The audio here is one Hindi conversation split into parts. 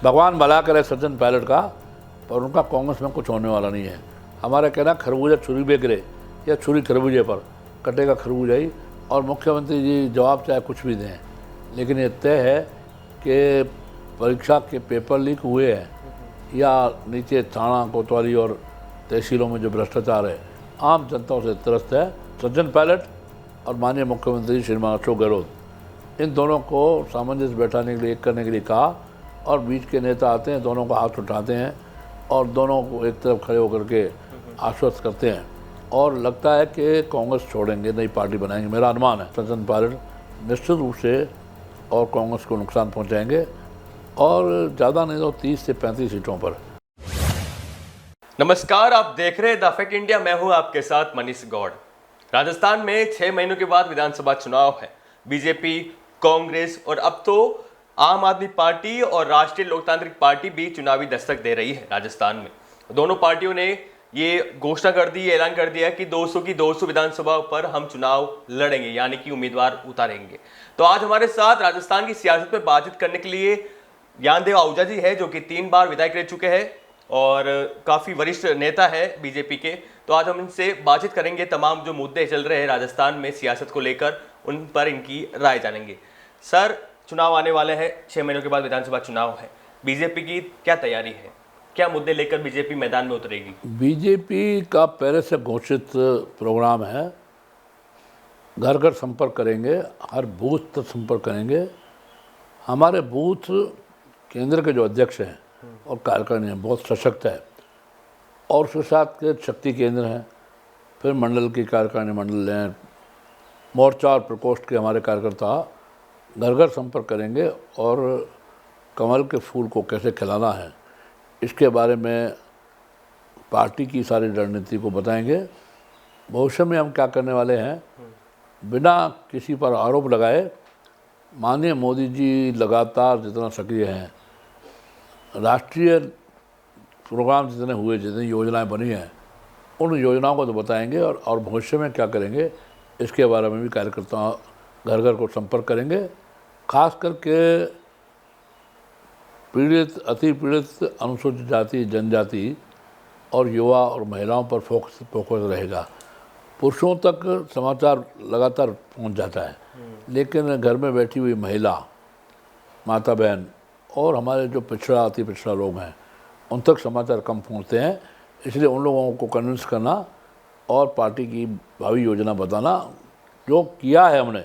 भगवान भला करे सचिन पायलट का, पर उनका कांग्रेस में कुछ होने वाला नहीं है। हमारा कहना खरबूजा छुरी पे गिरे या छुरी खरबूजे पर, कटेगा खरबूजा ही। और मुख्यमंत्री जी जवाब चाहे कुछ भी दें, लेकिन ये तय है कि परीक्षा के पेपर लीक हुए हैं या नीचे थाना कोतवाली और तहसीलों में जो भ्रष्टाचार है, आम जनता से त्रस्त है। सचिन पायलट और माननीय मुख्यमंत्री श्रीमान अशोक गहलोत, इन दोनों को सामंजस्य बैठाने के लिए, एक करने के लिए कहा, और बीच के नेता आते हैं, दोनों का हाथ उठाते हैं और दोनों को एक तरफ खड़े होकर के आश्वस्त करते हैं, और लगता है कि कांग्रेस छोड़ेंगे, नई पार्टी बनाएंगे। मेरा अनुमान है सचिन पायलट निश्चित रूप से और कांग्रेस को नुकसान पहुंचाएंगे, और ज़्यादा नहीं तो 30 से 35 सीटों पर। नमस्कार, आप देख रहे हैं द फैक्ट इंडिया। मैं हूं आपके साथ मनीष गौड़। राजस्थान में 6 महीनों के बाद विधानसभा चुनाव है। बीजेपी, कांग्रेस और अब तो आम आदमी पार्टी और राष्ट्रीय लोकतांत्रिक पार्टी भी चुनावी दस्तक दे रही है राजस्थान में। दोनों पार्टियों ने ये घोषणा कर दी, ऐलान कर दिया कि 200 की 200 विधानसभा पर हम चुनाव लड़ेंगे, यानी कि उम्मीदवार उतारेंगे। तो आज हमारे साथ राजस्थान की सियासत में बातचीत करने के लिए ज्ञानदेव आहूजा जी है, जो कि 3 बार विधायक रह चुके हैं और काफ़ी वरिष्ठ नेता है बीजेपी के। तो आज हम इनसे बातचीत करेंगे, तमाम जो मुद्दे चल रहे हैं राजस्थान में सियासत को लेकर, उन पर इनकी राय जानेंगे। सर, चुनाव आने वाले हैं, 6 महीनों के बाद विधानसभा चुनाव है। बीजेपी की क्या तैयारी है? क्या मुद्दे लेकर बीजेपी मैदान में उतरेगी? बीजेपी का पहले से घोषित प्रोग्राम है, घर घर संपर्क करेंगे, हर बूथ तक संपर्क करेंगे। हमारे बूथ केंद्र के जो अध्यक्ष हैं और कार्यकारिणी हैं बहुत सशक्त है, और उसके साथ के शक्ति केंद्र हैं, फिर मंडल की कार्यकारिणी मंडल हैं, मोर्चा और प्रकोष्ठ के हमारे कार्यकर्ता घर घर संपर्क करेंगे, और कमल के फूल को कैसे खिलाना है इसके बारे में पार्टी की सारी रणनीति को बताएंगे। भविष्य में हम क्या करने वाले हैं, बिना किसी पर आरोप लगाए, माननीय मोदी जी लगातार जितना सक्रिय हैं, राष्ट्रीय प्रोग्राम जितने हुए, जितनी योजनाएं बनी हैं, उन योजनाओं को तो बताएंगे, और भविष्य में क्या करेंगे इसके बारे में भी कार्यकर्ता घर घर को संपर्क करेंगे। खास करके पीड़ित, अति पीड़ित, अनुसूचित जाति, जनजाति और युवा और महिलाओं पर फोकस रहेगा। पुरुषों तक समाचार लगातार पहुंच जाता है, लेकिन घर में बैठी हुई महिला, माता बहन और हमारे जो पिछड़ा, अति पिछड़ा लोग हैं, उन तक समाचार कम पहुंचते हैं। इसलिए उन लोगों को कन्विंस करना और पार्टी की भावी योजना बताना, जो किया है हमने,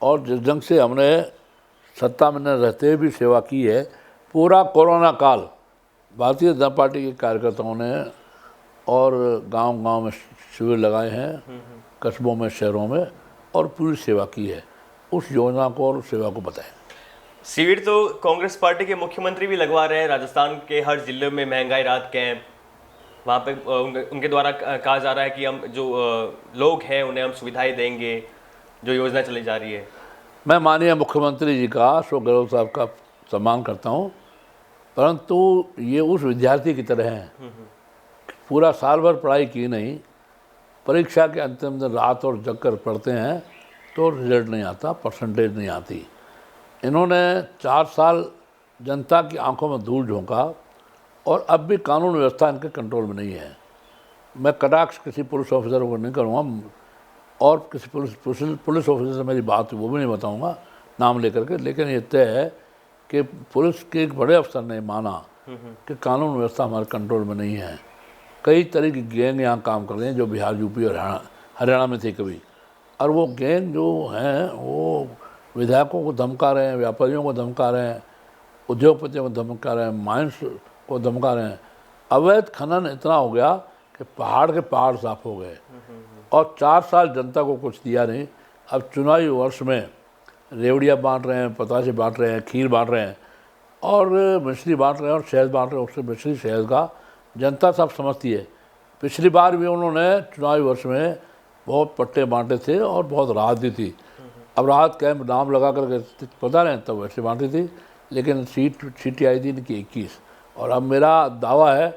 और जिस ढंग से हमने सत्ता में न रहते हुए भी सेवा की है। पूरा कोरोना काल भारतीय जनता पार्टी के कार्यकर्ताओं ने और गांव-गांव में शिविर लगाए हैं, कस्बों में, शहरों में, और पूरी सेवा की है। उस योजना को और उस सेवा को बताएं। शिविर तो कांग्रेस पार्टी के मुख्यमंत्री भी लगवा रहे हैं। राजस्थान के हर जिले में महंगाई राहत कैंप, वहाँ पे उनके द्वारा कहा जा रहा है कि हम जो लोग हैं उन्हें हम सुविधाएं देंगे, जो योजना चली जा रही है। मैं माननीय मुख्यमंत्री जी का, अशोक गहलोत साहब का सम्मान करता हूँ, परंतु ये उस विद्यार्थी की तरह हैं, पूरा साल भर पढ़ाई की नहीं, परीक्षा के अंतिम दिन रात और जग कर पढ़ते हैं तो रिजल्ट नहीं आता, परसेंटेज नहीं आती। इन्होंने 4 साल जनता की आंखों में धूल झोंका, और अब भी कानून व्यवस्था इनके कंट्रोल में नहीं है। मैं कटाक्ष किसी पुलिस ऑफिसर को नहीं करूँगा, और किसी पुलिस ऑफिसर से मेरी बात वो भी नहीं बताऊँगा नाम लेकर के, लेकिन ये तय है कि पुलिस के एक बड़े अफसर ने माना कि कानून व्यवस्था हमारे कंट्रोल में नहीं है। कई तरह की गैंग यहाँ काम कर रहे हैं, जो बिहार, यूपी और हरियाणा में थे कभी, और वो गैंग जो हैं वो विधायकों को धमका रहे हैं, व्यापारियों को धमका रहे हैं, उद्योगपतियों को धमका रहे हैं, माइंस को धमका रहे हैं। अवैध खनन इतना हो गया कि पहाड़ के पहाड़ साफ हो गए, और 4 साल जनता को कुछ दिया नहीं। अब चुनावी वर्ष में रेवड़ियाँ बांट रहे हैं, पतासे बांट रहे हैं, खीर बांट रहे हैं, और मिश्री बांट रहे हैं, और शहद बांट रहे हैं। उससे मिश्री शहद का जनता सब समझती है। पिछली बार भी उन्होंने चुनावी वर्ष में बहुत पट्टे बांटे थे और बहुत राहत दी थी। अब राहत कैंप नाम लगा करके पता नहीं तब वैसे बांटी थी, लेकिन सीटें आई थी इनकी 21, और अब मेरा दावा है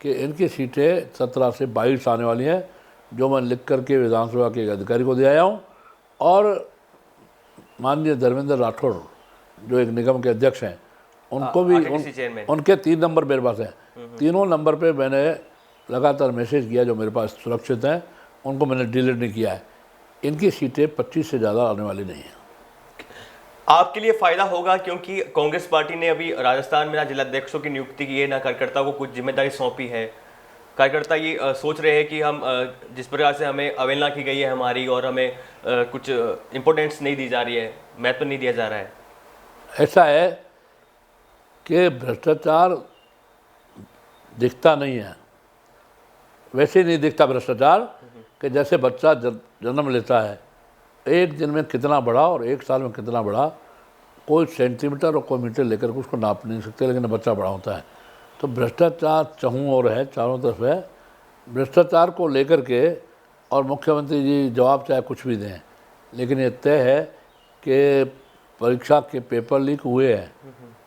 कि इनकी सीटें 17 से 22 आने वाली हैं, जो मैं लिख करके विधानसभा के एक अधिकारी को दे आया हूँ। और माननीय धर्मेंद्र राठौड़ जो एक निगम के अध्यक्ष हैं, उनको भी RTTC चेयरमैन। उनके 3 नंबर मेरे पास है। तीनों नंबर पे मैंने लगातार मैसेज किया, जो मेरे पास सुरक्षित हैं उनको मैंने डिलीट नहीं किया है। इनकी सीटें 25 से ज़्यादा आने वाली नहीं हैं। आपके लिए फायदा होगा, क्योंकि कांग्रेस पार्टी ने अभी राजस्थान में ना जिलाध्यक्षों की नियुक्ति की है, ना कार्यकर्ता को कुछ जिम्मेदारी सौंपी है। कार्यकर्ता ये सोच रहे हैं कि हम जिस प्रकार से हमें अवहेलना की गई है हमारी, और हमें कुछ इम्पोर्टेंस नहीं दी जा रही है, महत्व नहीं दिया जा रहा है। ऐसा है कि भ्रष्टाचार दिखता नहीं है, वैसे ही नहीं दिखता भ्रष्टाचार कि जैसे बच्चा जन्म लेता है, एक दिन में कितना बड़ा और एक साल में कितना बड़ा, कोई सेंटीमीटर और कोई मीटर लेकर के उसको नाप नहीं सकते, लेकिन बच्चा बड़ा होता है। तो भ्रष्टाचार चहूँ और है, चारों तरफ है। भ्रष्टाचार को लेकर के और मुख्यमंत्री जी जवाब चाहे कुछ भी दें, लेकिन ये तय है कि परीक्षा के पेपर लीक हुए हैं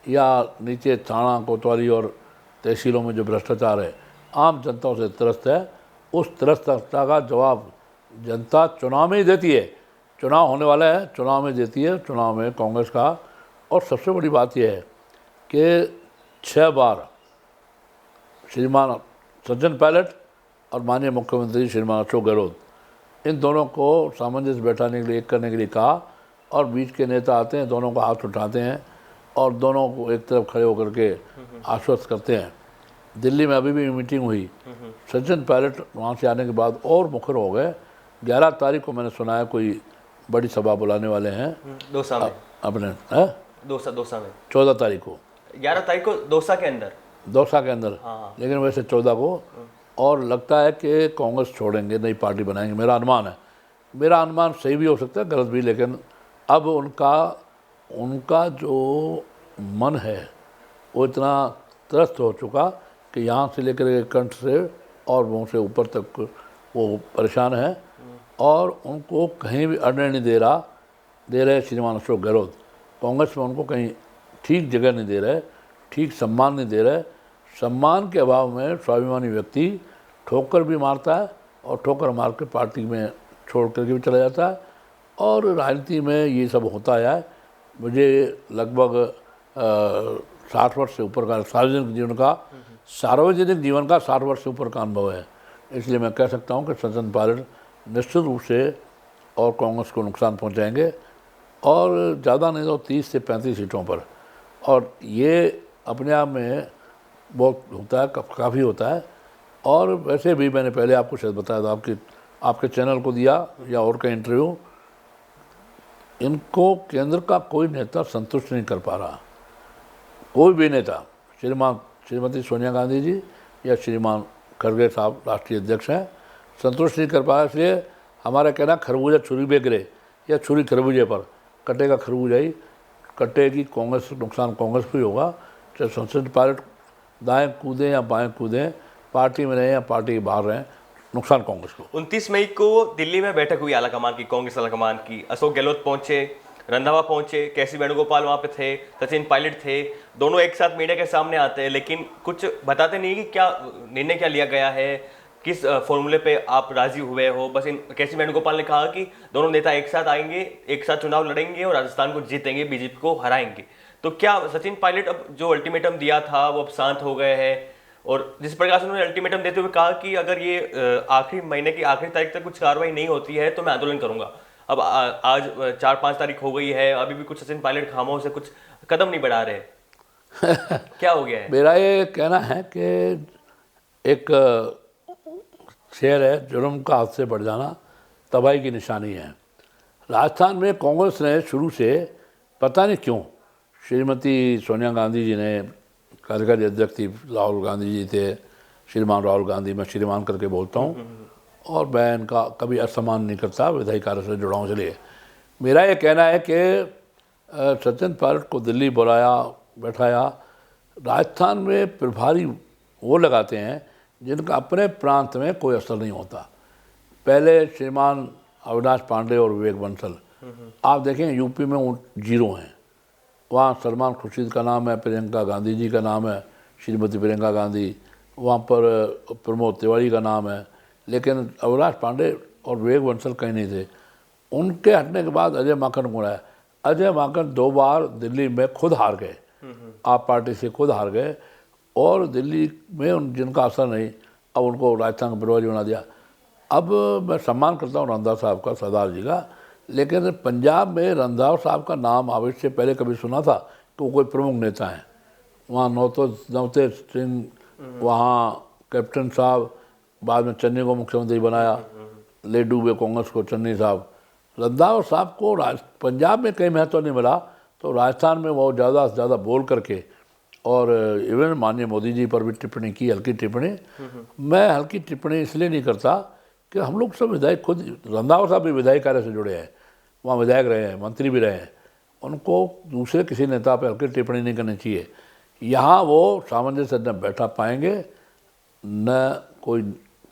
या नीचे थाना कोतवाली और तहसीलों में जो भ्रष्टाचार है, आम जनता से त्रस्त है। उस त्रस्तता का जवाब जनता चुनाव में ही देती है। चुनाव होने वाला है, चुनाव में देती है, चुनाव में कांग्रेस का। और सबसे बड़ी बात यह है कि 6 बार श्रीमान सचिन पायलट और माननीय मुख्यमंत्री श्रीमान अशोक गहलोत, इन दोनों को सामंजस्य बैठाने के लिए, एक करने के लिए कहा, और बीच के नेता आते हैं, दोनों को हाथ उठाते हैं और दोनों को एक तरफ खड़े होकर के आश्वस्त करते हैं। दिल्ली में अभी भी मीटिंग हुई, सचिन पायलट वहाँ से आने के बाद और मुखर हो गए। 11 तारीख को मैंने सुना है कोई बड़ी सभा बुलाने वाले हैं दौसा में, अपने दौसा में 14 तारीख को, 11 तारीख को दौसा के अंदर। हाँ। लेकिन वैसे 14 को। और लगता है कि कांग्रेस छोड़ेंगे, नई पार्टी बनाएंगे, मेरा अनुमान है। मेरा अनुमान सही भी हो सकता है, गलत भी, लेकिन अब उनका जो मन है वो इतना त्रस्त हो चुका कि यहाँ से लेकर के कंठ से और मुँह से ऊपर तक वो परेशान है, और उनको कहीं भी अड़ने नहीं दे रहे श्रीमान अशोक गहलोत। कांग्रेस में उनको कहीं ठीक जगह नहीं दे रहे, ठीक सम्मान नहीं दे रहे। सम्मान के अभाव में स्वाभिमानी व्यक्ति ठोकर भी मारता है, और ठोकर मार के पार्टी में छोड़ करके भी चला जाता है। और राजनीति में ये सब होता है। मुझे लगभग 60 वर्ष से ऊपर का सार्वजनिक जीवन का 60 वर्ष से ऊपर का अनुभव है। इसलिए मैं कह सकता हूँ कि सचिन पायलट निश्चित रूप से और कांग्रेस को नुकसान पहुँचाएंगे, और ज़्यादा नहीं तो 30 से 35 सीटों पर। और ये अपने आप में बहुत होता है, काफ़ी होता है। और वैसे भी मैंने पहले आपको शायद बताया था, आपके चैनल को दिया या और का इंटरव्यू, इनको केंद्र का कोई नेता संतुष्ट नहीं कर पा रहा। कोई भी नेता, श्रीमती सोनिया गांधी जी या श्रीमान खड़गे साहब राष्ट्रीय अध्यक्ष हैं, संतुष्ट नहीं कर पा रहा। इसलिए हमारा कहना, खरबूजा छुरी पे गिरे या छुरी खरबूजे पर, कटेगा खरबूजा ही, कटेगी कांग्रेस, नुकसान कांग्रेस को ही होगा। चाहे सचिन पायलट दाएँ कूदें या बाएँ कूदें, पार्टी में रहें या पार्टी के बाहर रहें, नुकसान कांग्रेस को। 29 मई को दिल्ली में बैठक हुई आलाकमान की, कांग्रेस आलाकमान की। अशोक गहलोत पहुंचे, रंधावा पहुंचे, केसी वेणुगोपाल वहां पे थे, सचिन पायलट थे। दोनों एक साथ मीडिया के सामने आते हैं, लेकिन कुछ बताते नहीं कि क्या निर्णय क्या लिया गया है, किस फॉर्मूले पे आप राजी हुए हो। बस केसी वेणुगोपाल ने कहा कि दोनों नेता एक साथ आएंगे, एक साथ चुनाव लड़ेंगे और राजस्थान को जीतेंगे, बीजेपी को हराएंगे। तो क्या सचिन पायलट अब जो अल्टीमेटम दिया था वो अब शांत हो गए हैं? और जिस प्रकार से उन्होंने अल्टीमेटम देते हुए कहा कि अगर ये आखिरी महीने की आखिरी तारीख तक कुछ कार्रवाई नहीं होती है तो मैं आंदोलन करूंगा। अब आज 4-5 तारीख हो गई है, अभी भी कुछ सचिन पायलट खामोश से कुछ कदम नहीं बढ़ा रहे। क्या हो गया है? मेरा ये कहना है कि एक शेर है, जुर्म का हद से बढ़ जाना तबाही की निशानी है। राजस्थान में कांग्रेस ने शुरू से पता नहीं क्यों, श्रीमती सोनिया गांधी जी ने, कार्यकारी अध्यक्ष थी राहुल गांधी जी थे, श्रीमान राहुल गांधी, मैं श्रीमान करके बोलता हूँ, और मैं इनका कभी असम्मान नहीं करता, विधायी कार्य से जुड़ा हूँ। इसलिए मेरा ये कहना है कि सचिन पायलट को दिल्ली बुलाया, बैठाया। राजस्थान में प्रभारी वो लगाते हैं जिनका अपने प्रांत में कोई असर नहीं होता। पहले श्रीमान अविनाश पांडे और विवेक बंसल, आप देखें यूपी में वो 0 हैं। वहाँ सलमान खुर्शीद का नाम है, प्रियंका गांधी जी का नाम है, श्रीमती प्रियंका गांधी, वहाँ पर प्रमोद तिवारी का नाम है, लेकिन अविनाश पांडे और विवेक बंसल कहीं नहीं थे। उनके हटने के बाद अजय माकन को आया। अजय माकन 2 बार दिल्ली में खुद हार गए, आप पार्टी से खुद हार गए और दिल्ली में जिनका असर नहीं, अब उनको राजस्थान का प्रभारी बना दिया। अब मैं सम्मान करता हूँ रंधावा साहब का, सरदार जी का, लेकिन पंजाब में रंधावा साहब का नाम आवे से पहले कभी सुना था कि वो कोई प्रमुख नेता हैं? वहाँ नवतेज सिंह, वहाँ कैप्टन साहब, बाद में चन्नी को मुख्यमंत्री बनाया, ले डूबे कांग्रेस को चन्नी साहब। रंधावा साहब को पंजाब में कहीं महत्व नहीं मिला, तो राजस्थान में वो ज़्यादा से ज़्यादा बोल करके, और इवन माननीय मोदी जी पर भी टिप्पणी की, हल्की टिप्पणी। मैं हल्की टिप्पणी इसलिए नहीं करता कि हम लोग सब विधायक, खुद रंधावा साहब भी विधायक कार्य से जुड़े हैं, वहाँ विधायक रहे हैं, मंत्री भी रहे हैं, उनको दूसरे किसी नेता पर हल्की टिप्पणी नहीं करनी चाहिए। यहाँ वो सामंजस्य न बैठा पाएंगे, न कोई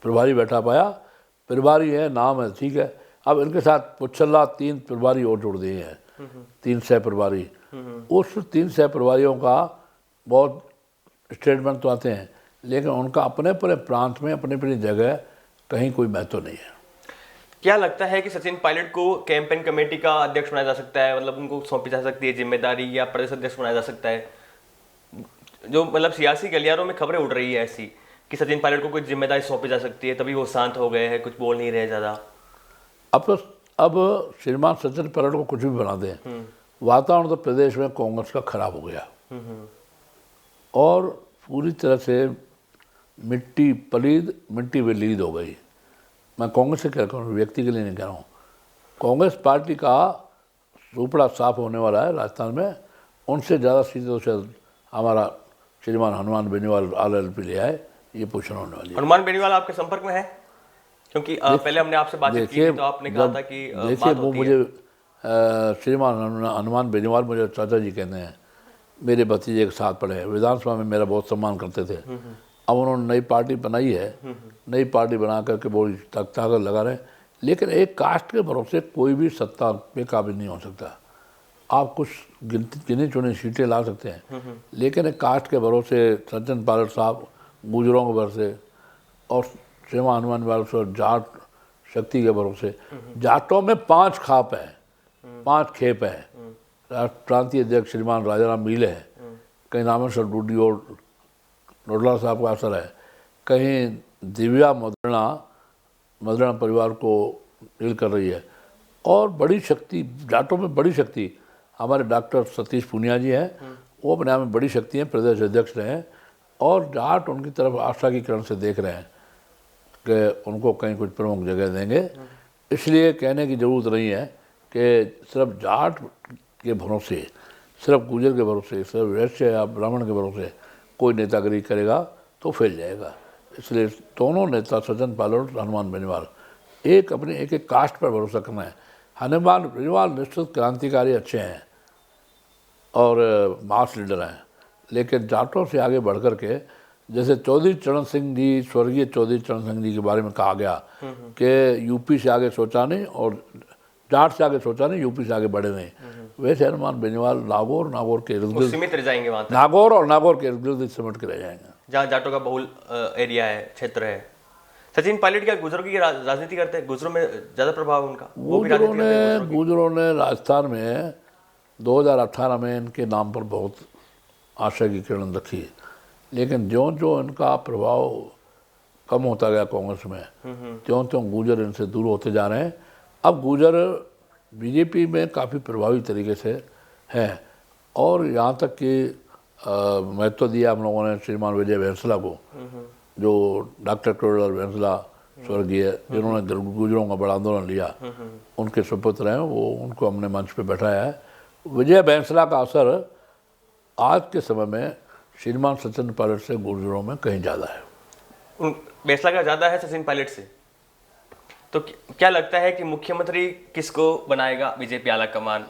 प्रभारी बैठा पाया। प्रभारी है, नाम है, ठीक है। अब इनके साथ पुच्छल्ला 3 प्रभारी और जोड़ दिए हैं, 3 सह प्रभारी। उस 3 सह प्रभारियों का बहुत स्टेटमेंट तो आते हैं, लेकिन उनका अपने अपने प्रांत में अपनी अपनी जगह कहीं कोई महत्व नहीं है। क्या लगता है कि सचिन पायलट को कैंपेन कमेटी का अध्यक्ष बनाया जा सकता है? मतलब उनको सौंपी जा सकती है जिम्मेदारी, या प्रदेश अध्यक्ष बनाया जा सकता है? जो मतलब सियासी गलियारों में खबरें उड़ रही है ऐसी कि सचिन पायलट को कोई जिम्मेदारी सौंपी जा सकती है, तभी वो शांत हो गए हैं, कुछ बोल नहीं रहे ज़्यादा। अब श्रीमान सचिन पायलट को कुछ भी बना दें, वातावरण तो प्रदेश में कांग्रेस का खराब हो गया और पूरी तरह से मिट्टी पलीद मिट्टी वलीद हो गई। मैं कांग्रेस से कह रहा हूँ, व्यक्ति के लिए नहीं कह रहा हूँ। कांग्रेस पार्टी का सुपड़ा साफ होने वाला है राजस्थान में। उनसे ज़्यादा सीधे से हमारा श्रीमान हनुमान बेनीवाल RLP ले आए, ये पोषण होने वाली है। हनुमान बेनीवाल आपके संपर्क में है? क्योंकि पहले हमने आपसे बातचीत की थी, तो आपने कहा था कि देखिए वो मुझे श्रीमान हनुमान बेनीवाल मुझे चाचा जी कहते हैं, मेरे भतीजे के साथ पढ़े हैं, विधानसभा में मेरा बहुत सम्मान करते थे। अब उन्होंने नई पार्टी बनाई है, नई पार्टी बना करके बड़ी ताकत लगा रहे हैं, लेकिन एक कास्ट के भरोसे कोई भी सत्ता पे काबिल नहीं हो सकता। आप कुछ गिनी चुनी सीटें ला सकते हैं, लेकिन एक कास्ट के भरोसे सचिन पायलट साहब गुजरों के भरोसे और श्रीमान हनुमान बेनीवाल जाट शक्ति के भरोसे, जाटों में 5 खाप है, 5 खेप है। प्रांतीय अध्यक्ष श्रीमान राजाराम मील है, कहीं रामेश्वर डूडी और नोडला साहब का असर है, कहीं दिव्या मदरणा परिवार को डील कर रही है, और बड़ी शक्ति जाटों में, बड़ी शक्ति हमारे डॉक्टर सतीश पूनिया जी हैं, वो अपने आप में बड़ी शक्ति हैं, प्रदेश अध्यक्ष रहे हैं, और जाट उनकी तरफ आशा की किरण से देख रहे हैं कि उनको कहीं कुछ प्रमुख जगह देंगे। इसलिए कहने की ज़रूरत नहीं है कि सिर्फ जाट के भरोसे, सिर्फ गुजर के भरोसे, सिर्फ वैश्य या ब्राह्मण के भरोसे कोई नेतागिरी करेगा तो फैल जाएगा। इसलिए दोनों नेता सचिन पायलट, हनुमान बेनीवाल, अपने एक कास्ट पर भरोसा करना है। हनुमान बेनीवाल निश्चित क्रांतिकारी अच्छे हैं और मास लीडर हैं, लेकिन जाटों से आगे बढ़ कर के, जैसे चौधरी चरण सिंह जी, स्वर्गीय चौधरी चरण सिंह जी के बारे में कहा गया कि यूपी से आगे सोचा नहीं और जाट से आगे सोचा नहीं, यूपी से आगे बढ़े नहीं, वैसे हनुमान बेनीवाल नागौर के इर्द गिर्द सीमित रह जाएंगे वहाँ तक। नागौर के इर्द गिर्द सिमट के रह जाएंगे, जहाँ जाटों का बहुल एरिया है, क्षेत्र है। सचिन पायलट क्या गुजरों की राजनीति करते हैं? गुजरों में ज़्यादा प्रभाव उनका? गुजरों ने राजस्थान में 2018 में इनके नाम पर बहुत आशा की किरण रखी, लेकिन ज्यों इनका प्रभाव कम होता गया कांग्रेस में, त्यों गुजर इनसे दूर होते जा रहे हैं। अब गुजर बीजेपी में काफ़ी प्रभावी तरीके से हैं, और यहाँ तक कि महत्व दिया हम लोगों ने श्रीमान विजय बैंसला को, जो डॉक्टर करोड़लाल बैंसला स्वर्गीय, जिन्होंने गुजरों का बड़ा आंदोलन लिया, उनके सुपुत्र हैं वो, उनको हमने मंच पे बैठाया है। विजय बैंसला का असर आज के समय में श्रीमान सचिन पायलट से गुजरों में कहीं ज़्यादा है। बैंसला का ज़्यादा है सचिन पायलट से? तो क्या लगता है कि मुख्यमंत्री किसको बनाएगा बीजेपी आला कमान?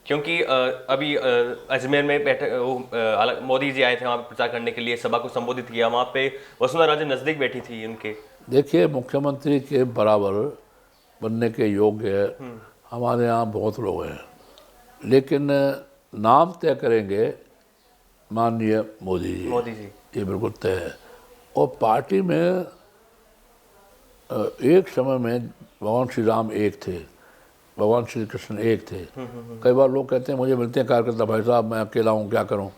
क्योंकि अभी अजमेर में बैठे मोदी जी आए थे वहाँ पे प्रचार करने के लिए, सभा को संबोधित किया, वहाँ पे वसुंधरा राजे नज़दीक बैठी थी उनके। देखिए, मुख्यमंत्री के बराबर बनने के योग्य हमारे यहाँ बहुत लोग हैं, लेकिन नाम तय करेंगे माननीय मोदी जी, ये बिल्कुल तय है। और पार्टी में एक समय में भगवान श्री राम एक थे, भगवान श्री कृष्ण एक थे। कई बार लोग कहते हैं, मुझे मिलते हैं कार्यकर्ता, भाई साहब मैं अकेला हूँ क्या करूँ,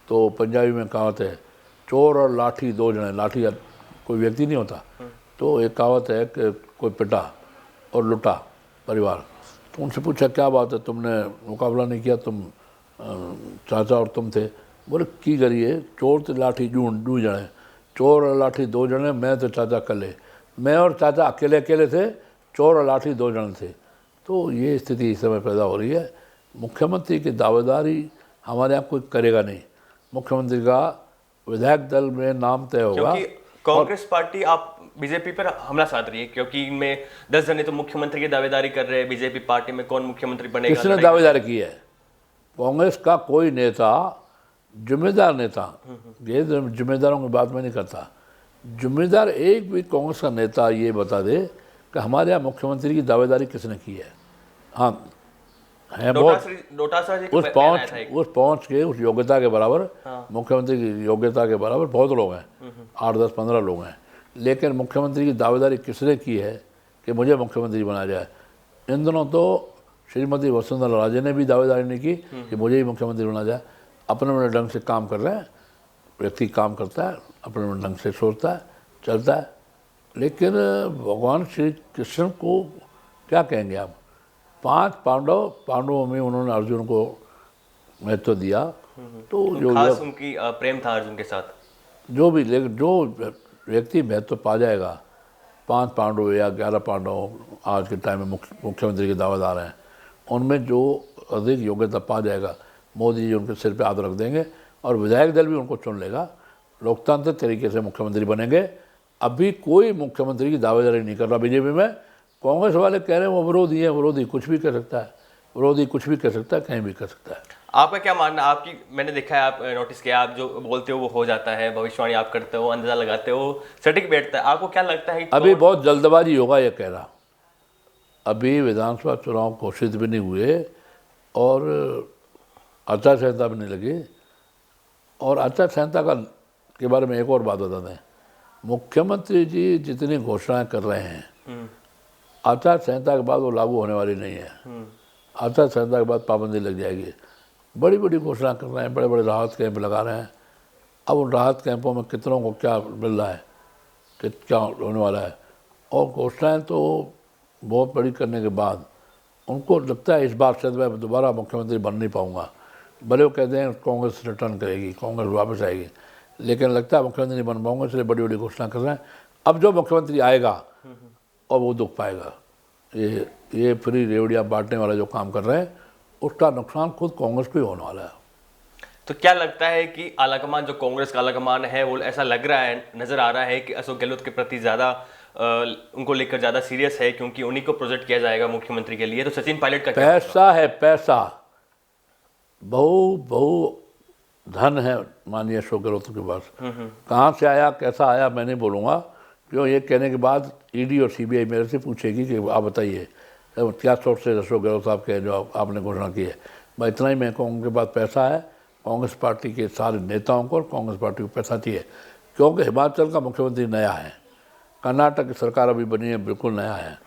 तो तो पंजाबी में कहावत है, चोर और लाठी दो जने, लाठी कोई व्यक्ति नहीं होता, तो एक कहावत है कि कोई पिटा और लुटा परिवार। तो उनसे पूछा क्या बात है, तुमने मुकाबला नहीं किया, तुम चाचा और तुम थे। बोले की करिए, चोर तो लाठी दू जने, चोर और लाठी दो जने, मैं तो चाचा कले, मैं और चाचा अकेले अकेले थे, चोर और लाठी दो जने थे। तो ये स्थिति इस समय पैदा हो रही है। मुख्यमंत्री की दावेदारी हमारे यहाँ कोई करेगा नहीं। मुख्यमंत्री का विधायक दल में नाम तय होगा, क्योंकि कांग्रेस पार्टी आप बीजेपी पर हमला साध रही है, क्योंकि इनमें 10 जने तो मुख्यमंत्री की दावेदारी कर रहे हैं। बीजेपी पार्टी में कौन मुख्यमंत्री बनेगा? किसने दावेदारी की है? कांग्रेस का कोई नेता, जिम्मेदार नेता, ये जिम्मेदारों की बात मैं नहीं करता, जिम्मेदार एक भी कांग्रेस का नेता ये बता दे कि हमारे यहाँ मुख्यमंत्री की दावेदारी किसने की है। हाँ है बहुत, उस पहुँच के उस योग्यता के बराबर, मुख्यमंत्री की योग्यता के बराबर बहुत लोग हैं, 8, 10, 15 लोग हैं, लेकिन मुख्यमंत्री की दावेदारी किसने की है कि मुझे मुख्यमंत्री बनाया जाए। इन दिनों तो श्रीमती वसुंधरा राजे ने भी दावेदारी नहीं की कि मुझे ही मुख्यमंत्री बनाया जाए। अपने अपने ढंग से काम कर रहे हैं, व्यक्ति काम करता है, अपने अपने ढंग से सोचता है, चलता है, लेकिन भगवान श्री कृष्ण को क्या कहेंगे आप? 5 पांडवों में उन्होंने अर्जुन को महत्व दिया, तो जो खास उनकी प्रेम था अर्जुन के साथ, जो भी, लेकिन जो व्यक्ति महत्व पा जाएगा, 5 पांडव या 11 पांडव आज के टाइम में मुख्यमंत्री के दावेदार हैं, उनमें जो अधिक योग्यता पा जाएगा, मोदी जी उनके सिर पे हाथ रख देंगे और विधायक दल भी उनको चुन लेगा, लोकतांत्रिक तरीके से मुख्यमंत्री बनेंगे। अभी कोई मुख्यमंत्री की दावेदारी नहीं कर रहा बीजेपी में। कांग्रेस वाले कह रहे हैं वो विरोधी है, विरोधी कुछ भी कर सकता है, विरोधी कुछ भी कर सकता है, कहीं भी कर सकता है। आपका क्या मानना? आपकी मैंने देखा है, आप नोटिस किया, आप जो बोलते हो वो हो जाता है, भविष्यवाणी आप करते हो, अंदाजा लगाते हो, सटीक बैठता है। आपको क्या लगता है? अभी बहुत जल्दबाजी होगा ये कह रहा, अभी विधानसभा चुनाव घोषित भी नहीं हुए और आचार संहिता भी नहीं लगी। और आचार संहिता के बारे में एक और बात बता दें, मुख्यमंत्री जी जितनी घोषणाएं कर रहे हैं, आचार संहिता के बाद वो लागू होने वाली नहीं है। आचार संहिता के बाद पाबंदी लग जाएगी। बड़ी बड़ी घोषणा कर रहे हैं, बड़े बड़े राहत कैंप लगा रहे हैं। अब उन राहत कैंपों में कितनों को क्या मिल रहा है, कि क्या होने वाला है, और घोषणाएं तो बहुत बड़ी करने के बाद उनको लगता है इस बार शायद मैं दोबारा मुख्यमंत्री बन नहीं पाऊँगा। भले वो कहते हैं कांग्रेस रिटर्न करेगी, कांग्रेस वापस आएगी, लेकिन लगता है मुख्यमंत्री नहीं बन पाऊँगा, इसलिए बड़ी बड़ी घोषणा कर रहे हैं। अब जो मुख्यमंत्री आएगा और वो दुख पाएगा। ये फ्री रेवड़ियाँ बांटने वाला जो काम कर रहे हैं, उसका नुकसान खुद कांग्रेस को ही होने वाला है। तो क्या लगता है कि आलाकमान, जो कांग्रेस का आलाकमान है, वो ऐसा लग रहा है, नजर आ रहा है कि अशोक गहलोत के प्रति ज़्यादा उनको लेकर ज़्यादा सीरियस है, क्योंकि उन्हीं को प्रोजेक्ट किया जाएगा मुख्यमंत्री के लिए। तो सचिन पायलट का पैसा है, पैसा, बहु धन है माननीय अशोक गहलोत के पास। कहाँ से आया, कैसा आया, मैं नहीं बोलूँगा, क्यों ये कहने के बाद ईडी और सीबीआई मेरे से पूछेगी कि आप बताइए क्या सोच से अशोक गहलोत साहब के जो आपने घोषणा की है। मैं इतना ही मैं कहूँ, उनके पास पैसा है, कांग्रेस पार्टी के सारे नेताओं को और कांग्रेस पार्टी को पैसा चाहिए, क्योंकि हिमाचल का मुख्यमंत्री नया है, कर्नाटक की सरकार अभी बनी है, बिल्कुल नया है,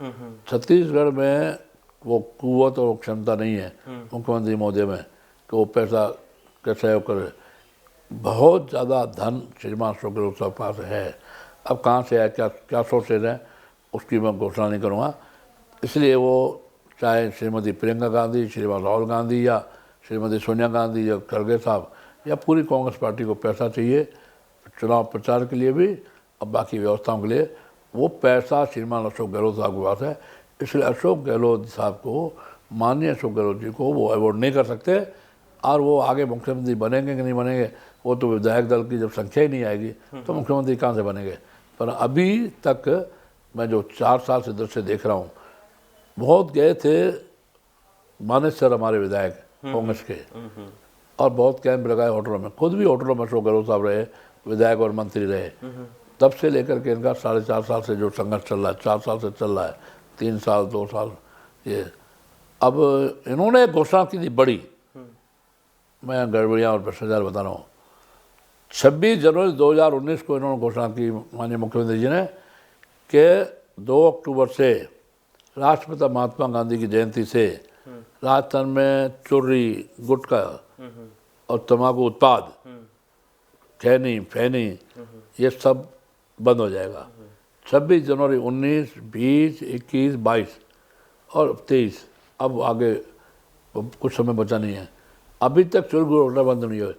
छत्तीसगढ़ में वो कुव्वत और क्षमता नहीं है मुख्यमंत्री महोदय में कि वो पैसा का सहयोग करे। बहुत ज़्यादा धन श्रीमान अशोक गहलोत साहब पास है। अब कहाँ से है, क्या क्या सोच रहे हैं, उसकी मैं घोषणा नहीं करूँगा। इसलिए वो चाहे श्रीमती प्रियंका गांधी, श्रीमान राहुल गांधी या श्रीमती सोनिया गांधी या खड़गे साहब या पूरी कांग्रेस पार्टी को पैसा चाहिए चुनाव प्रचार के लिए भी, अब बाकी व्यवस्थाओं के लिए। वो पैसा श्रीमान अशोक गहलोत साहब के पास है, इसलिए अशोक गहलोत साहब को, माननीय अशोक गहलोत जी को वो अवॉर्ड नहीं कर सकते। और वो आगे मुख्यमंत्री बनेंगे कि नहीं बनेंगे, वो तो विधायक दल की जब संख्या ही नहीं आएगी तो मुख्यमंत्री कहाँ से बनेंगे। पर अभी तक मैं जो 4 साल से दृश्य देख रहा हूँ, बहुत गए थे मानेश सर हमारे विधायक कांग्रेस के, और बहुत कैंप लगाए होटलों में, खुद भी होटलों में अशोक गहलोत साहब रहे, विधायक और मंत्री रहे। तब से लेकर के इनका 4.5 साल से जो संघर्ष चल रहा है, 4 साल से चल रहा है, 3 साल 2 साल, ये अब इन्होंने घोषणा की थी बड़ी, मैं गड़बड़ियाँ और भ्रष्टाचार बता रहा हूँ। 26 जनवरी 2019 को इन्होंने घोषणा की माननीय मुख्यमंत्री जी ने कि 2 अक्टूबर से राष्ट्रपिता महात्मा गांधी की जयंती से राजस्थान में चोरी, गुटखा और तंबाकू उत्पाद खैनी फैनी, ये सब बंद हो जाएगा। 26 जनवरी 19, 20, 21, 22 और 23, अब आगे कुछ समय बचा नहीं है। अभी तक चोरी घोटाला बंद नहीं हुआ।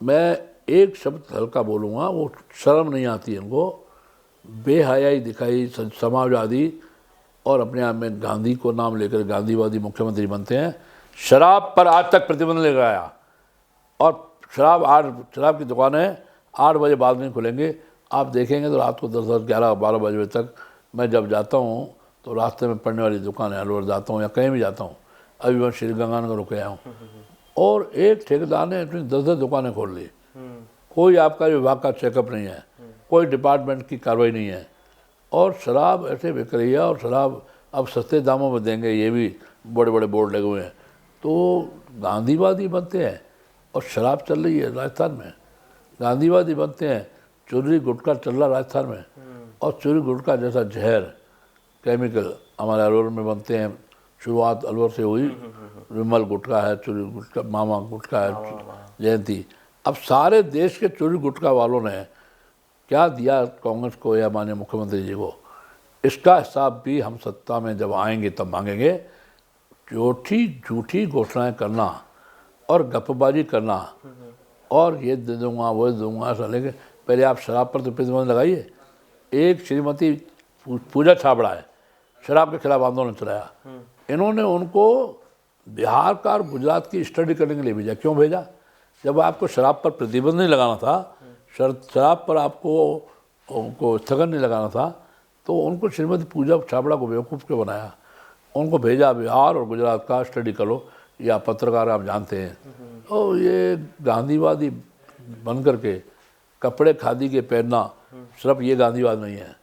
मैं एक शब्द हल्का बोलूँगा, वो शर्म नहीं आती इनको, बेहयाई दिखाई, समाजवादी और अपने आप में गांधी को नाम लेकर गांधीवादी मुख्यमंत्री बनते हैं। शराब पर आज तक प्रतिबंध लगाया और शराब की दुकानें 8 बजे बाद नहीं खुलेंगे। आप देखेंगे तो रात को 10, 11, 12 बजे तक मैं जब जाता हूँ तो रास्ते में पड़ने वाली दुकानें, अलवर जाता हूँ या कहीं भी जाता हूँ, अभी मैं श्री गंगानगर रुके आया हूँ, और एक ठेकेदार ने अपनी 10-10 दुकानें खोल ली। कोई आपका विभाग का चेकअप नहीं है, कोई डिपार्टमेंट की कार्रवाई नहीं है, और शराब ऐसे बिक रही है, और शराब अब सस्ते दामों में देंगे, ये भी बड़े बड़े बोर्ड लगे हुए हैं। तो गांधीवादी बनते हैं और शराब चल रही है राजस्थान में, गांधीवादी बनते हैं, चोरी गुटखा चल रहा राजस्थान में, और चोरी गुटखा जैसा जहर केमिकल हमारे अलवर में बनते हैं। शुरुआत अलवर से हुई, विमल गुटखा है, चोरी गुटखा, मामा गुटखा है, जयंती। अब सारे देश के चोरी गुटखा वालों ने क्या दिया कांग्रेस को या माननीय मुख्यमंत्री जी को, इसका हिसाब भी हम सत्ता में जब आएंगे तब मांगेंगे। झूठी घोषणाएं करना और गपबाजी करना और ये दे दूंगा वो दे दूंगा ऐसा, लेकिन पहले आप शराब पर तो प्रतिबंध लगाइए। एक श्रीमती पूजा छाबड़ा है, शराब के खिलाफ आंदोलन चलाया, इन्होंने उनको बिहार का और गुजरात की स्टडी करने के लिए भेजा। क्यों भेजा? जब आपको शराब पर प्रतिबंध नहीं लगाना था, शराब पर आपको उनको स्थगन नहीं लगाना था, तो उनको श्रीमती पूजा छाबड़ा को बेवकूफ़ क्यों बनाया? उनको भेजा बिहार और गुजरात का स्टडी करो, या पत्रकार आप जानते हैं। तो ये गांधीवादी बन करके कपड़े खादी के पहनना सिर्फ ये गांधीवाद नहीं है।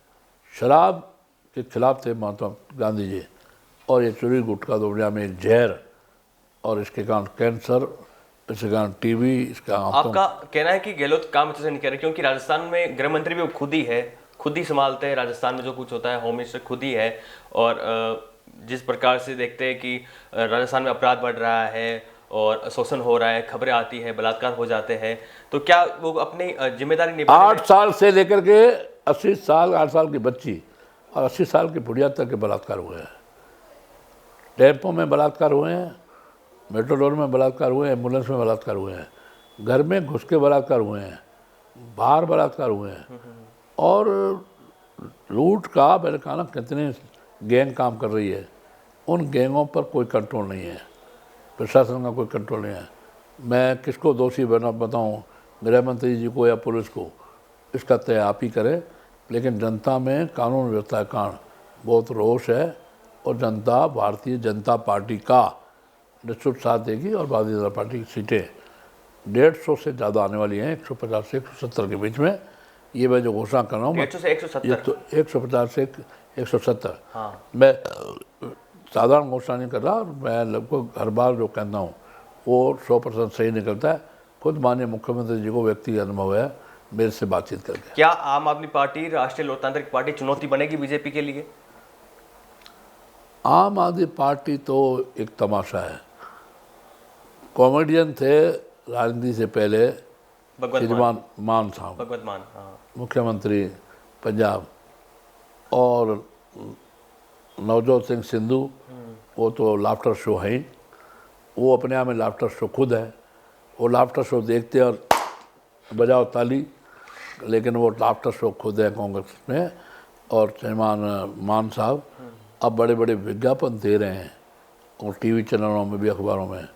शराब के खिलाफ थे महात्मा गांधी जी, और ये चोरी गुटखा दुनिया में एक जहर, और इसके कारण कैंसर, इसके कारण टीबी, इसका आपका कहना है कि गहलोत काम अच्छे से नहीं कर रहे, क्योंकि राजस्थान में गृह मंत्री भी वो खुद ही है, खुद ही संभालते हैं राजस्थान में जो कुछ होता है, होम मिनिस्टर खुद ही है। और जिस प्रकार से देखते हैं कि राजस्थान में अपराध बढ़ रहा है और शोषण हो रहा है, खबरें आती है, बलात्कार हो जाते हैं, तो क्या वो अपनी जिम्मेदारी निभाने 8 साल से लेकर के 80 साल, 8 साल की बच्ची और 80 साल की बुढ़िया तक के बलात्कार हुए हैं। टेम्पो में बलात्कार हुए हैं, मेट्रोडोर में बलात्कार हुए हैं, एम्बुलेंस में बलात्कार हुए हैं, घर में घुस के बलात्कार हुए हैं, बाहर बलात्कार हुए हैं, और लूट का मैंने कहा ना कितने गैंग काम कर रही है। उन गैंगों पर कोई कंट्रोल नहीं है, प्रशासन का कोई कंट्रोल नहीं है। मैं किसको दोषी बताऊं, गृह मंत्री जी को या पुलिस को, इसका तय आप ही करें। लेकिन जनता में कानून व्यवस्था के कारण बहुत रोष है, और जनता भारतीय जनता पार्टी का निश्चित साथ देगी, और भारतीय जनता पार्टी की सीटें 150 से ज़्यादा आने वाली हैं, 150 से 170 के बीच में। ये मैं जो घोषणा कर रहा हूँ, 150 से 170, तो 150 से 170। हाँ। मैं साधारण घोषणा नहीं कर रहा, और मैं लगभग हर बार जो कहता हूँ वो 100% सही निकलता है। खुद माननीय मुख्यमंत्री जी को व्यक्तिगत अनुभव है मेरे से बातचीत करके। क्या आम आदमी पार्टी राष्ट्रीय लोकतांत्रिक पार्टी चुनौती बनेगी बीजेपी के लिए? आम आदमी पार्टी तो एक तमाशा है। कॉमेडियन थे राजनीति से पहले श्रीमान मान साहब, भगवत मान, हाँ, मुख्यमंत्री पंजाब, और नवजोत सिंह सिद्धू, वो तो लाफ्टर शो है ही, वो अपने आप में लाफ्टर शो खुद है। वो लाफ्टर शो देखते हैं और बजाओ ताली, लेकिन वो लाफ्टर शो खुद है कांग्रेस में। और श्रीमान मान साहब अब बड़े बड़े विज्ञापन दे रहे हैं, और टीवी चैनलों में भी, अखबारों में,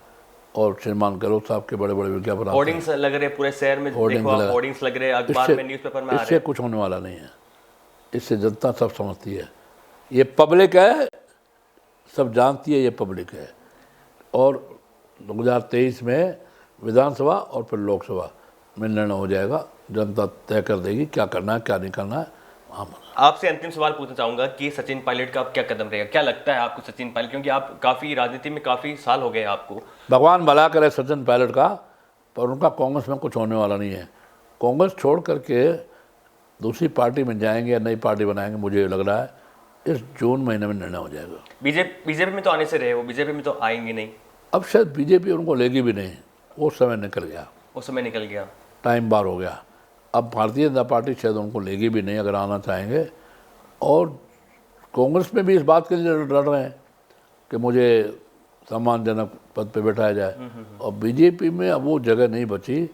और श्रीमान गहलोत साहब के बड़े बड़े विज्ञापन, होर्डिंग्स लग रहे हैं पूरे शहर में, देखो आप, होर्डिंग्स लग रहे हैं, अखबार में, न्यूज़पेपर में आ रहे हैं। इससे कुछ होने वाला नहीं है, इससे जनता सब समझती है। ये पब्लिक है, सब जानती है ये पब्लिक है। और 2023 में विधानसभा और फिर लोकसभा में निर्णय हो जाएगा, जनता तय कर देगी क्या करना है क्या नहीं करना है। आपसे अंतिम सवाल पूछना चाहूंगा कि सचिन पायलट का अब क्या कदम रहेगा? क्या लगता है आपको सचिन पायलट, क्योंकि आप काफ़ी राजनीति में काफ़ी साल हो गए आपको। भगवान भला करे सचिन पायलट का, पर उनका कांग्रेस में कुछ होने वाला नहीं है। कांग्रेस छोड़ करके दूसरी पार्टी में जाएंगे या नई पार्टी बनाएंगे, मुझे लग रहा है इस जून महीने में निर्णय हो जाएगा। बीजेपी में तो आने से रहे वो, बीजेपी में तो आएंगे नहीं। अब शायद बीजेपी उनको लेगी भी नहीं, वो समय निकल गया, उस समय निकल गया, टाइम बार हो गया। अब भारतीय जनता पार्टी शायद उनको लेगी भी नहीं अगर आना चाहेंगे। और कांग्रेस में भी इस बात के लिए लड़ रहे हैं कि मुझे सम्मानजनक पद पे बैठाया जाए। और बीजेपी में अब वो जगह नहीं बची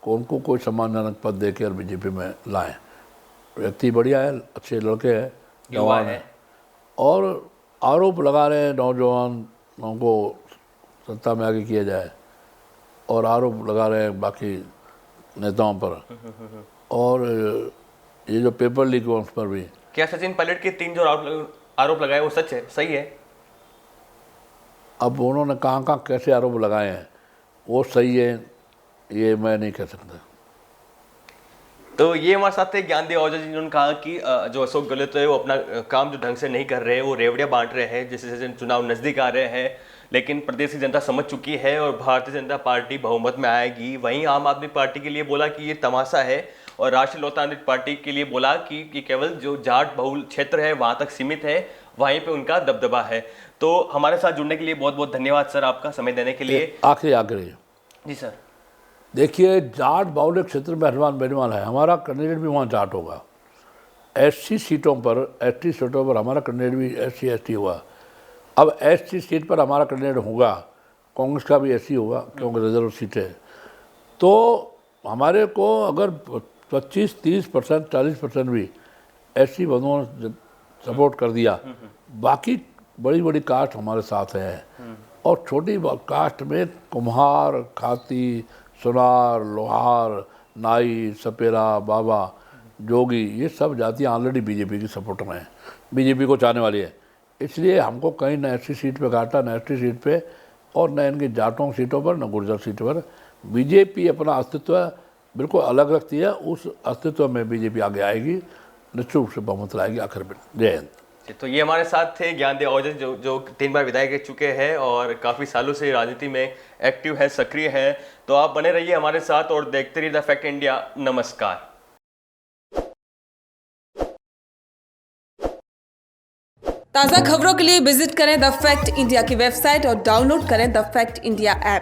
कि उनको कोई सम्मानजनक पद दे के और बीजेपी में लाएं। व्यक्ति बढ़िया है, अच्छे लड़के हैं, जवान है, और आरोप लगा रहे हैं नौजवानों को सत्ता में आगे किया जाए, और आरोप लगा रहे हैं बाकी नेताओं पर, और ये जो पेपर लीक हुआ उस पर भी। क्या सचिन पायलट के 3 जो आरोप लगाए वो सच है, सही है? अब उन्होंने कहाँ कैसे आरोप लगाए हैं वो सही है ये मैं नहीं कह सकता। तो ये हमारे साथ थे ज्ञानदेव आहूजा जी, जिन्होंने कहा कि जो अशोक गहलोत है वो अपना काम जो ढंग से नहीं कर रहे हैं, वो रेवड़ियाँ बांट रहे हैं, जैसे जैसे चुनाव नज़दीक आ रहे हैं। लेकिन प्रदेश की जनता समझ चुकी है और भारतीय जनता पार्टी बहुमत में आएगी। वहीं आम आदमी पार्टी के लिए बोला कि ये तमाशा है, और राष्ट्रीय लोकतांत्रिक पार्टी के लिए बोला कि केवल जो जाट बहुल क्षेत्र है वहाँ तक सीमित है, वहीं पे उनका दबदबा है। तो हमारे साथ जुड़ने के लिए बहुत बहुत धन्यवाद सर, आपका समय देने के लिए। आखिरी जी सर। देखिए, जाट बाहुल्य क्षेत्र में हनुमान बेनीवाल है, हमारा कैंडिडेट भी वहाँ जाट होगा। एससी सीटों पर हमारा कैंडिडेट भी SC/ST हुआ। अब SC सीट पर हमारा कैंडिडेट होगा, कांग्रेस का भी SC होगा क्योंकि रिजर्व सीट है। तो हमारे को अगर 25-30%, 40% भी SC बंधुओं ने सपोर्ट कर दिया, बाकी बड़ी बड़ी कास्ट हमारे साथ है। और छोटी कास्ट में कुम्हार, खाती, सुनार, लोहार, नाई, सपेरा, बाबा, जोगी, ये सब जातियाँ ऑलरेडी बीजेपी की सपोर्ट में हैं, बीजेपी को चाहने वाली है। इसलिए हमको कहीं न SC सीट पे घाटा, न ST सीट पे, और न इनकी जाटों सीटों पर, न गुर्जर सीट पर। बीजेपी अपना अस्तित्व बिल्कुल अलग रखती है, उस अस्तित्व में बीजेपी आगे आएगी, निश्चित रूप से बहुमत लाएगी आखिर में। जय हिंद। तो ये हमारे साथ थे ज्ञानदेव आहूजा जो 3 बार विधायक रह चुके हैं और काफ़ी सालों से राजनीति में एक्टिव है, सक्रिय है। तो आप बने रहिए हमारे साथ और देखते रहिए द फैक्ट इंडिया। नमस्कार। ताज़ा खबरों के लिए विजिट करें द फैक्ट इंडिया की वेबसाइट और डाउनलोड करें द फैक्ट इंडिया ऐप।